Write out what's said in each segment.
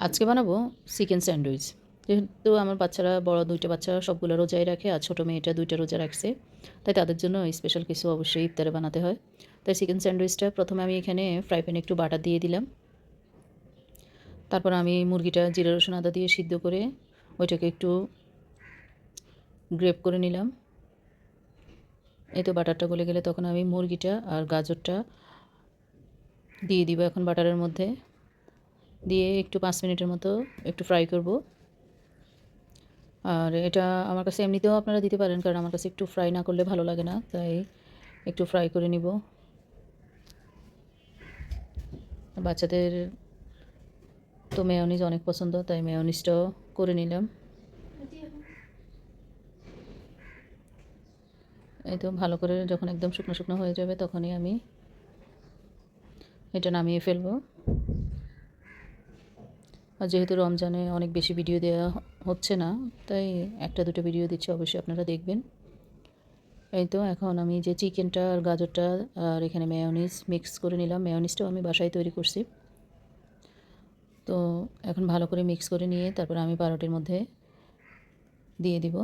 আজকে বানাবো chicken sandwich. যেহেতু আমার বাচ্চারা বড় ২ টা বাচ্চা সবগুলো রোজাই রাখে, আর ছোটো মেয়েটা ২ টা রোজা রাখছে। তাই তাদের জন্য স্পেশাল কিছু অবশ্যই ইফতারে বানাতে হয়। তাই চিকেন স্যান্ডউইচটা প্রথমে আমি এখানে ফ্রাই প্যানে একটু বাটার দিয়ে দিলাম। তারপর আমি মুরগিটা জিরা রসুন আদা দিয়ে সিদ্ধ করে ওইটাকে একটু গ্রেট করে নিলাম। এই তো বাটারটা গলে গেলে তখন আমি মুরগিটা আর গাজরটা দিয়ে দিব এখন বাটারের মধ্যে। দিয়ে একটু ৫ মিনিটের মতো একটু ফ্রাই করব। আর এটা আমার কাছে এমনিতেও আপনারা দিতে পারেন, কারণ আমার কাছে একটু ফ্রাই না করলে ভালো লাগে না, তাই একটু ফ্রাই করে নিব। বাচ্চাদের তো মেয়োনিজ অনেক পছন্দ, তাই মেয়োনিজটাও করে নিলাম। এই তো ভালো করে যখন একদম শুকনো শুকনো হয়ে যাবে তখনই আমি এটা নামিয়ে ফেলবো। আর যেহেতু রমজানে অনেক বেশি ভিডিও দেওয়া হচ্ছে না, তাই একটা দুটো ভিডিও দিচ্ছি, অবশ্যই আপনারা দেখবেন। এই তো এখন আমি যে চিকেনটা আর গাজরটা আর এখানে মেয়োনিজ মিক্স করে নিলাম। মেয়োনিজটাও আমি বাসায় তৈরি করছি। তো এখন ভালো করে মিক্স করে নিয়ে তারপর আমি পাউরুটির মধ্যে দিয়ে দিব।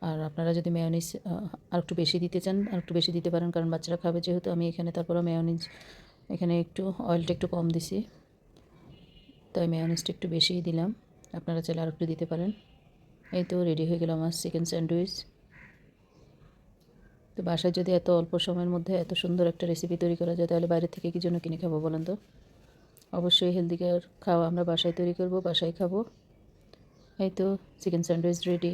আর আপনারা যদি মেয়োনিজ আর একটু বেশি দিতে চান আর একটু বেশি দিতে পারেন, কারণ বাচ্চারা খাবে যেহেতু। আমি এখানে তারপরে মেয়োনিজ এখানে একটু অয়েলটা একটু কম দিছি, তাই মেয়োনিজটা একটু বেশিই দিলাম। আপনারা চাইলে আর একটু দিতে পারেন। এই তো রেডি হয়ে গেল আমার চিকেন স্যান্ডউইচ। তো বাসায় যদি এত অল্প সময়ের মধ্যে এত সুন্দর একটা রেসিপি তৈরি করা যায়, তাহলে বাইরে থেকে কী জন্য কিনে খাবো বলেন তো? অবশ্যই হেলদিকার খাওয়া আমরা বাসায় তৈরি করব, বাসায় খাবো। এই তো চিকেন স্যান্ডউইচ রেডি।